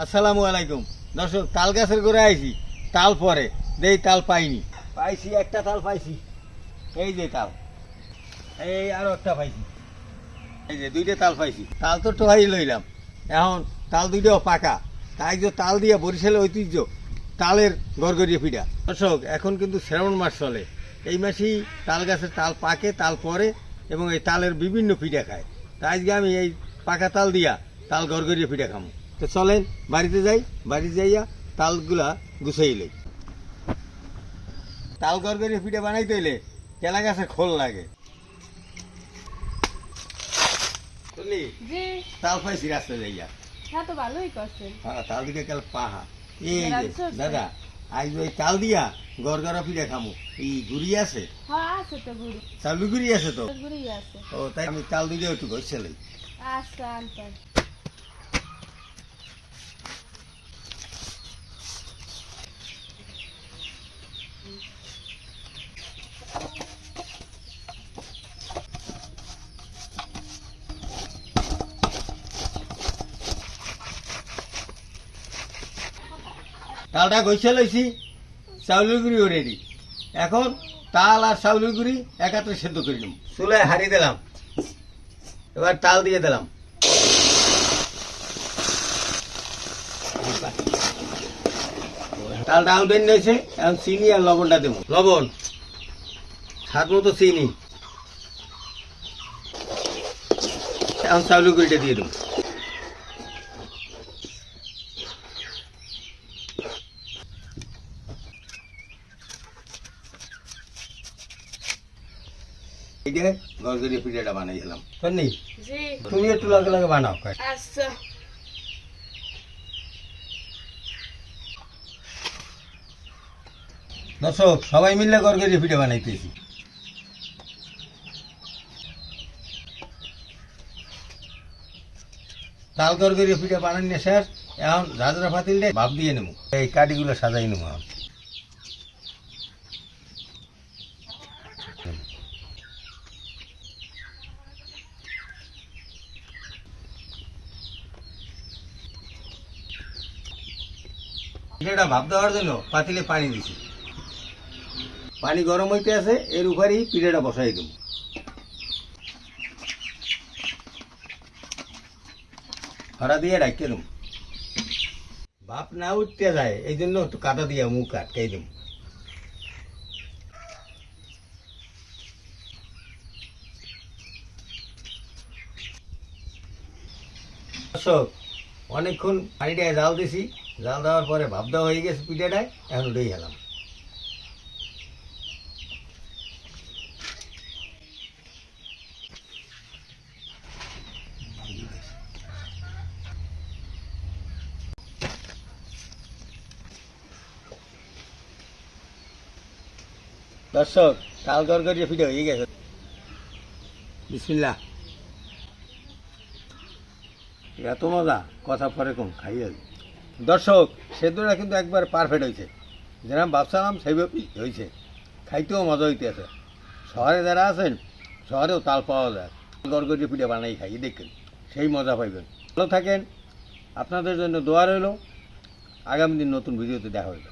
আসসালামু আলাইকুম। দর্শক, তাল গাছের গোড়ে আইছি, তাল পরে দেই তাল পাইনি, পাইছি একটা তাল পাইছি, এই যে তাল, এই আরো একটা পাইছি, এই যে দুইটা তাল পাইছি। তাল তো টোহাই লইলাম, এখন তাল দুইটাও পাকা, তাই যে তাল দিয়া বরিশালের ঐতিহ্য তালের গড়গড়িয়ে পিঠা। দর্শক, এখন কিন্তু শ্রাবণ মাস চলে, এই মাসেই তাল গাছের তাল পাকে, তাল পরে এবং এই তালের বিভিন্ন পিঠা খায়। তাই আজকে আমি এই পাকা তাল দিয়া তাল গড়গড়িয়ে পিঠা খামো। তো চলেন বাড়িতে যাই, বাড়িতে যাইয়া তালগুলা গুছাই লই। তাল গড়গড়িয়ে পিঠা বানাইতে হইলে কেলা গাছের খোল লাগে, বুঝলি? তাল পাইছি রাস্তা যাইয়া। হ্যাঁ, তো ভালোই করছেন। হ্যাঁ, তাল দিকে কাল পাহা এই যে দাদা, আজ ওই তাল দিয়া গড়গড়া পিঠা খামো। এই গুড়ি আছে? হ্যাঁ, আছে তো গুড়ি। চাউলি গুড়ি আছে তো? গুড়ি আছে। ও, তাই আমি তাল দুইটা একটু ঘষে লই। আচ্ছা, আনতেন। তালটা ঘষে লইছি, চাউলের গুঁড়িও রেডি। এখন তাল আর চাউলের গুঁড়ি একাত্রে সেদ্ধ করে নিব। চুলায় হাঁড়ি দিলাম, এবার তাল দিয়ে দিলাম। তালটা আলবেন নিয়েছে, এখন চিনি আর লবণটা দেবো। লবণ স্বাদ মতো, চিনি, এখন চাউলের গুঁড়িটা দিয়ে দেবো। এই যে গড়গড়িয়ে পিঠাটা বানাই দিলাম। শোনি, জি। তুমি একটু লগে লগে বানাও। আচ্ছা। দর্শক, সবাই মিলে গড়গড়িয়ে পিঠা বানাইতেছি। তাল গড়গড়িয়ে পিঠা বানানো শেষ, এখন ঝাঁঝরা পাতিল দিয়ে ভাপ দিয়ে নেবো। এই কাঠিগুলো সাজাই নেবো। এখন পিঠাটা ভাপ দেওয়ার জন্য পাতিলে পানি দিছি, পানি গরম হইতে আছে, এর উপরেই পিঠাটা বসাই দেবো। হরা দিয়ে ডাকিয়ে দেবো, ভাপ না উঠতে যায়, এই জন্য একটু কাটা দিয়ে মুখ আটকাই দেবো। দর্শক, অনেকক্ষণ পানিটায় জাল দিছি, জাল দেওয়ার পরে ভাপ দেওয়া হয়ে গেছে পিঠাটায়, এখন উঠেই গেলাম। দর্শক, তাল গড়গড়িয়ে পিঠা হয়ে গেছে। বিসমিল্লাহ। এত মজা, কথা পরে কম, খাইয়ে। দর্শক, সেদ্ধটা কিন্তু একবার পারফেক্ট হয়েছে, যেরকম ভাবছিলাম সেইভাবেই হয়েছে, খাইতেও মজা হইতে আছে। শহরে যারা আছেন, শহরেও তাল পাওয়া যায়, গড়গড়িয়ে পিঠা বানাই খাই দেখেন, সেই মজা পাইবেন। ভালো থাকেন, আপনাদের জন্য দোয়া রইল। আগামী দিন নতুন ভিডিওতে দেখা হইল।